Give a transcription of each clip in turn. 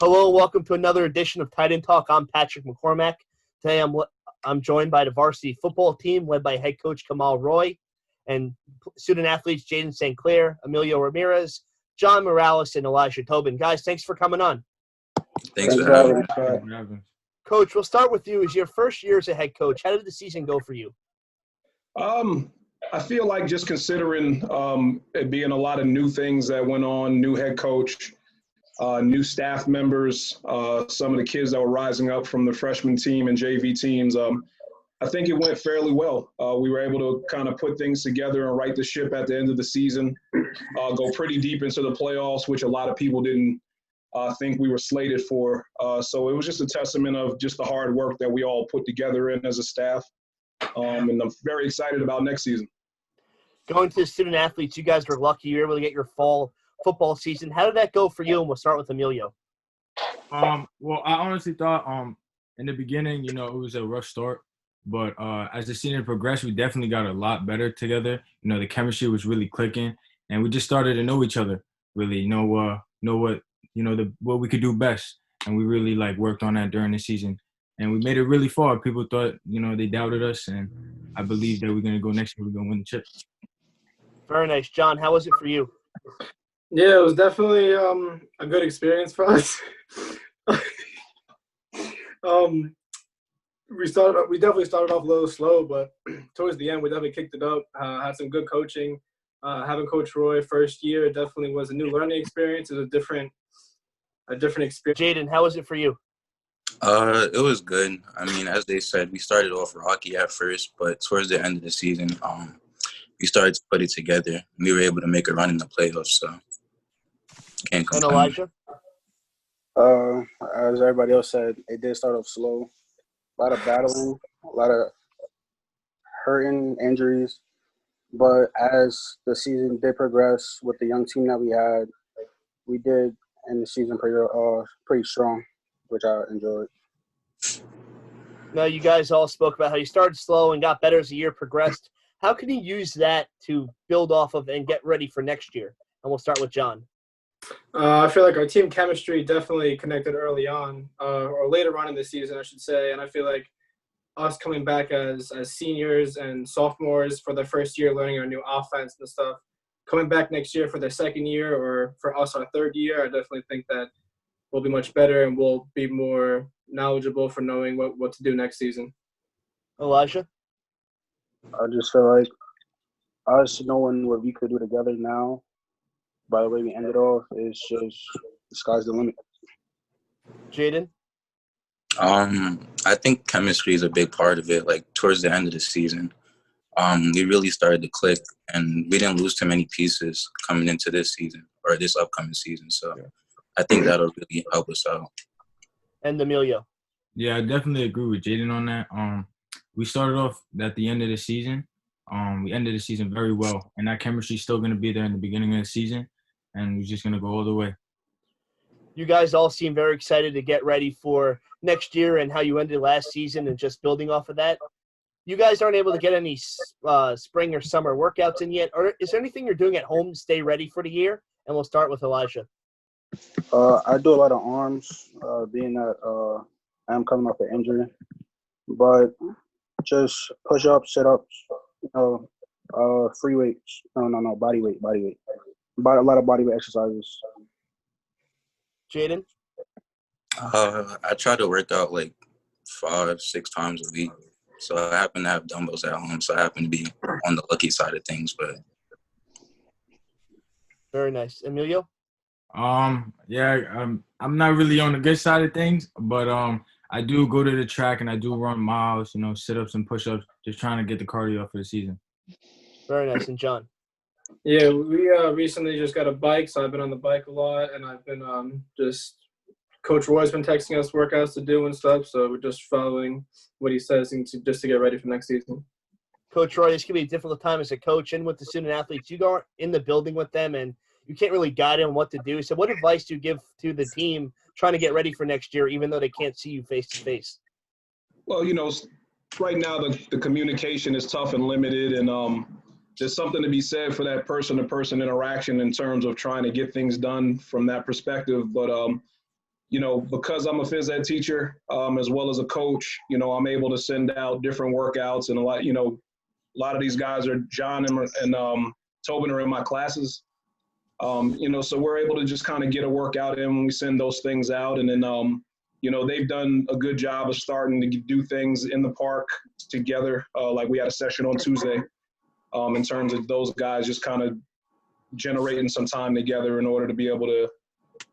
Hello, welcome to another edition of Tight End Talk. I'm Patrick McCormack. Today I'm joined by the varsity football team led by head coach Kamal Roy and student athletes Jaden Sinclair, Emilio Ramirez, John Morales, and Elijah Tobin. Guys, thanks for coming on. Thanks for having me. Coach, we'll start with you. As your first year as a head coach, how did the season go for you? I feel like just considering it being a lot of new things that went on, new head coach, new staff members, some of the kids that were rising up from the freshman team and JV teams, I think it went fairly well. We were able to kind of put things together and right the ship at the end of the season, go pretty deep into the playoffs, which a lot of people didn't think we were slated for. So it was just a testament of just the hard work that we all put together in as a staff. And I'm very excited about next season. Going to the student athletes, you guys were lucky you were able to get your fall football season. How did that go for you? And we'll start with Emilio. Well, I honestly thought in the beginning, it was a rough start. But as the season progressed, we definitely got a lot better together. The chemistry was really clicking, and we just started to know each other. Really, know what we could do best, and we really worked on that during the season. And we made it really far. People thought, they doubted us, and I believe that we're going to go next year. We're going to win the chip. Very nice. John, how was it for you? Yeah, it was definitely a good experience for us. We definitely started off a little slow, but towards the end, we definitely kicked it up, had some good coaching. Having Coach Roy first year definitely was a new learning experience. It was a different experience. Jaden, how was it for you? It was good. I mean, as they said, we started off rocky at first, but towards the end of the season, we started to put it together. We were able to make a run in the playoffs, so can't complain. And Elijah? As everybody else said, it did start off slow. A lot of battling, a lot of hurting, injuries. But as the season did progress with the young team that we had, we did end the season pretty strong, which I enjoyed. Now, you guys all spoke about how you started slow and got better as the year progressed. How can you use that to build off of and get ready for next year? And we'll start with John. I feel like our team chemistry definitely connected early on, or later on in the season, I should say. And I feel like us coming back as seniors and sophomores for the first year, learning our new offense and stuff, coming back next year for their second year, or for us our third year, I definitely think that we'll be much better and we'll be more knowledgeable for knowing what to do next season. Elijah? I just feel like us knowing what we could do together now, by the way we ended off, is just the sky's the limit. Jaden? I think chemistry is a big part of it. Towards the end of the season, we really started to click, and we didn't lose too many pieces coming into this season or this upcoming season. So I think that'll really help us out. And Emilio? Yeah, I definitely agree with Jaden on that. We started off at the end of the season. We ended the season very well, and that chemistry is still going to be there in the beginning of the season, and we're just going to go all the way. You guys all seem very excited to get ready for next year and how you ended last season and just building off of that. You guys aren't able to get any spring or summer workouts in yet, or is there anything you're doing at home to stay ready for the year? And we'll start with Elijah. I do a lot of arms, being that I'm coming off an injury, but just push-ups, sit-ups, free weights. No, body weight. A lot of body weight exercises. Jaden? I try to work out 5-6 times a week. So I happen to have dumbbells at home, so I happen to be on the lucky side of things. But very nice. Emilio? I'm not really on the good side of things, but I do go to the track and I do run miles, sit-ups and push-ups, just trying to get the cardio up for the season. Very nice. And John? Yeah, we recently just got a bike, so I've been on the bike a lot, and I've been Coach Roy's been texting us workouts to do and stuff, so we're just following what he says just to get ready for next season. Coach Roy, this can be a difficult time as a coach and with the student athletes. You go in the building with them, and you can't really guide them what to do. So what advice do you give to the team trying to get ready for next year, even though they can't see you face-to-face? Well, right now the communication is tough and limited, and there's something to be said for that person-to-person interaction in terms of trying to get things done from that perspective. But because I'm a phys ed teacher, as well as a coach, I'm able to send out different workouts, and a lot of these guys are John and Tobin are in my classes. So we're able to just kind of get a workout in when we send those things out. And then, they've done a good job of starting to do things in the park together. Like we had a session on Tuesday in terms of those guys just kind of generating some time together in order to be able to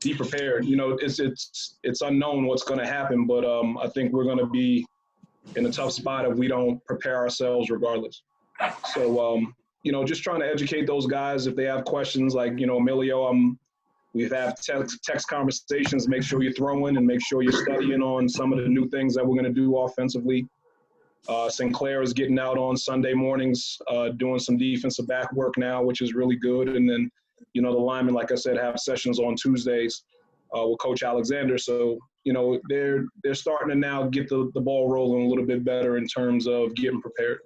be prepared. It's unknown what's going to happen, but I think we're going to be in a tough spot if we don't prepare ourselves regardless. So, just trying to educate those guys if they have questions like, Emilio, we've had text conversations, make sure you're throwing and make sure you're studying on some of the new things that we're going to do offensively. Sinclair is getting out on Sunday mornings, doing some defensive back work now, which is really good. And then, the linemen, like I said, have sessions on Tuesdays with Coach Alexander. So, they're starting to now get the ball rolling a little bit better in terms of getting prepared.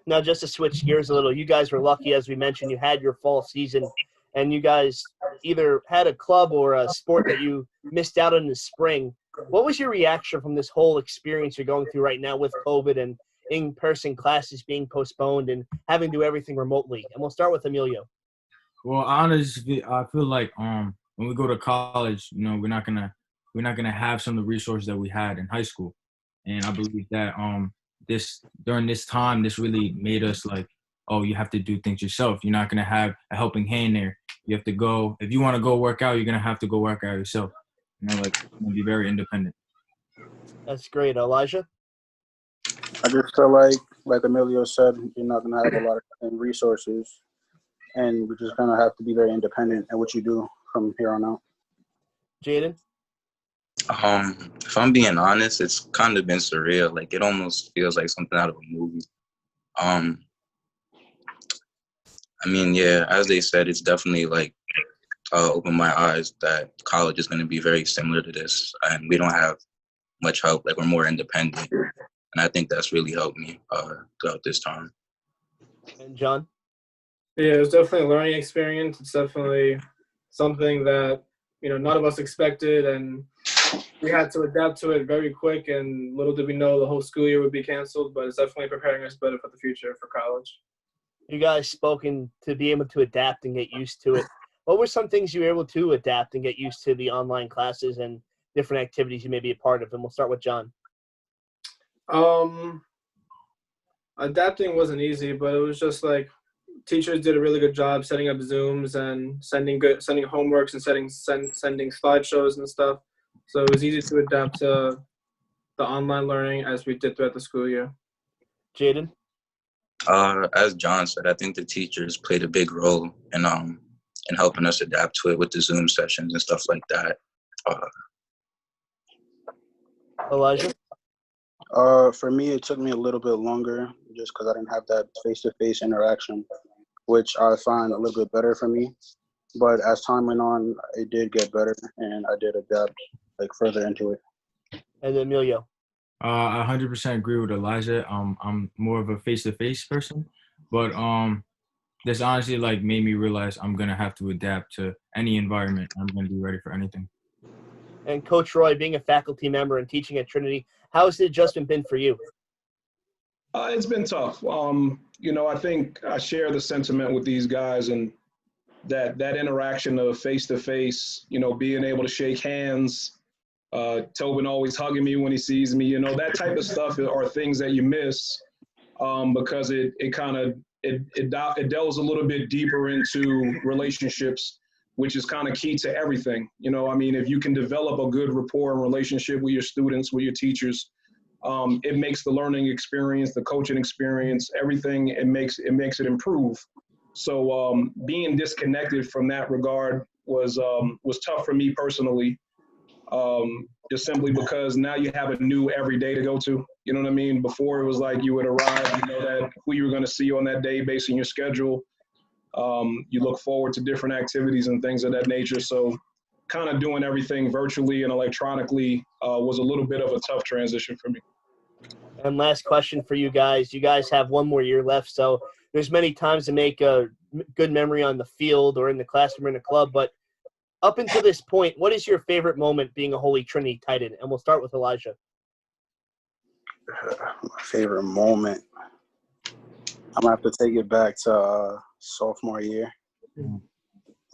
Now, just to switch gears a little, you guys were lucky, as we mentioned, you had your fall season, and you guys either had a club or a sport that you missed out on in the spring. What was your reaction from this whole experience you're going through right now with COVID and in-person classes being postponed and having to do everything remotely? And we'll start with Emilio. Well, honestly, I feel like when we go to college, we're not gonna have some of the resources that we had in high school, and I believe that during this time, this really made us like, oh, you have to do things yourself. You're not gonna have a helping hand there. You have to go. If you want to go work out, you're gonna have to go work out yourself. Be very independent. That's great, Elijah. I just feel like Emilio said, you're not gonna have a lot of resources, and you're just gonna have to be very independent in what you do from here on out. Jaden? If I'm being honest, it's kind of been surreal. Like, it almost feels like something out of a movie. As they said, it's definitely opened my eyes that college is going to be very similar to this, and we don't have much help. Like, we're more independent, and I think that's really helped me throughout this time. And John? Yeah, it was definitely a learning experience. It's definitely something that, none of us expected, and we had to adapt to it very quick, and little did we know the whole school year would be canceled, but it's definitely preparing us better for the future for college. You guys spoken to be able to adapt and get used to it. What were some things you were able to adapt and get used to the online classes and different activities you may be a part of? And we'll start with John. Adapting wasn't easy, but it was just like teachers did a really good job setting up Zooms and sending homeworks and sending slideshows and stuff. So it was easy to adapt to the online learning as we did throughout the school year. Jaden? As John said, I think the teachers played a big role in helping us adapt to it with the Zoom sessions and stuff like that. Elijah? For me, it took me a little bit longer just because I didn't have that face-to-face interaction, which I find a little bit better for me. But as time went on, it did get better, and I did adapt further into it. And Emilio? I 100% agree with Elijah. I'm more of a face-to-face person, but this honestly made me realize I'm gonna have to adapt to any environment. I'm gonna be ready for anything. And Coach Roy, being a faculty member and teaching at Trinity, how has the adjustment been for you? It's been tough. I think I share the sentiment with these guys, and that interaction of face-to-face, being able to shake hands, Tobin always hugging me when he sees me, that type of stuff are things that you miss because it delves a little bit deeper into relationships, which is kind of key to everything. If you can develop a good rapport and relationship with your students, with your teachers, it makes the learning experience, the coaching experience, everything, it makes it improve. So being disconnected from that regard was tough for me personally. Just simply because now you have a new every day to go to. You know what I mean? Before it was like you would arrive, that who you were going to see on that day based on your schedule. You look forward to different activities and things of that nature. So kind of doing everything virtually and electronically was a little bit of a tough transition for me. And last question for you guys. You guys have one more year left, so there's many times to make a good memory on the field or in the classroom or in the club, but Up until this point, what is your favorite moment being a Holy Trinity tight end? And we'll start with Elijah. My favorite moment. I'm gonna have to take it back to sophomore year. The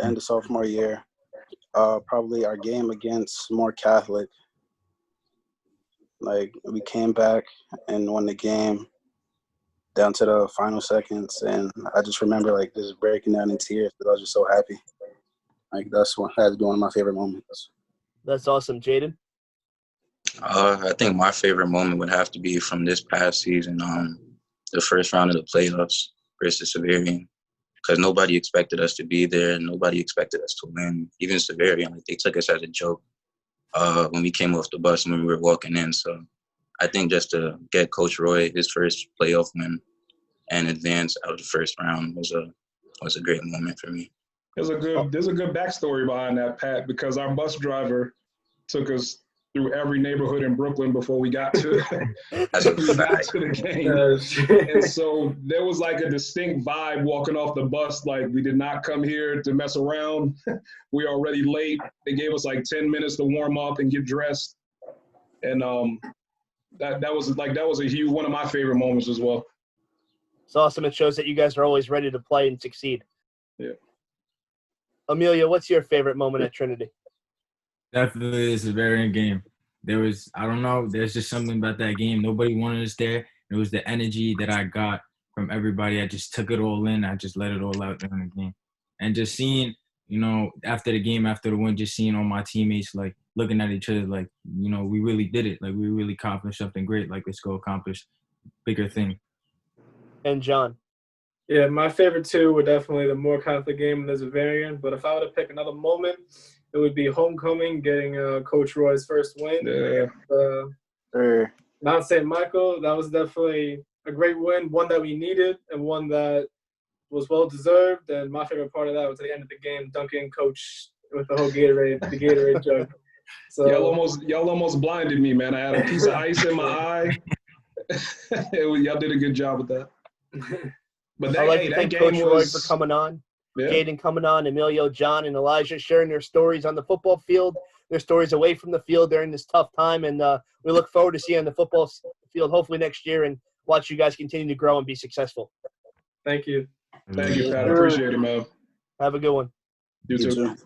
end of sophomore year. Probably our game against More Catholic. Like, we came back and won the game down to the final seconds, and I just remember like just breaking down in tears because I was just so happy. Like, that's one of my favorite moments. That's awesome. Jaden? I think my favorite moment would have to be from this past season, the first round of the playoffs versus Severian, because nobody expected us to be there. Nobody expected us to win. Even Severian, like, they took us as a joke when we came off the bus and when we were walking in. So I think just to get Coach Roy his first playoff win and advance out of the first round was a great moment for me. There's a good backstory behind that, Pat, because our bus driver took us through every neighborhood in Brooklyn before we got to the game. And so there was like a distinct vibe walking off the bus, like we did not come here to mess around. We already late. They gave us like 10 minutes to warm up and get dressed. And that was a huge one of my favorite moments as well. It's awesome. It shows that you guys are always ready to play and succeed. Yeah. Emilio, what's your favorite moment at Trinity? Definitely the Severian game. There's just something about that game. Nobody wanted us there. It was the energy that I got from everybody. I just took it all in. I just let it all out during the game. And just seeing, after the game, after the win, just seeing all my teammates, like, looking at each other like, we really did it. Like, we really accomplished something great. Like, let's go accomplish bigger thing. And John? Yeah, my favorite two were definitely the More Catholic game and the Zavarian. But if I were to pick another moment, it would be homecoming, getting Coach Roy's first win. Yeah. Mount St. Michael, that was definitely a great win, one that we needed and one that was well-deserved. And my favorite part of that was at the end of the game, dunking Coach with the whole Gatorade jug. So y'all almost blinded me, man. I had a piece of ice in my eye. Y'all did a good job with that. But I'd like to thank Coach Roy for coming on. Yeah. Jaden coming on, Emilio, John, and Elijah sharing their stories on the football field, their stories away from the field during this tough time. And we look forward to seeing you on the football field hopefully next year and watch you guys continue to grow and be successful. Thank you. Thank you, Pat. I appreciate it, man. Have a good one. You too.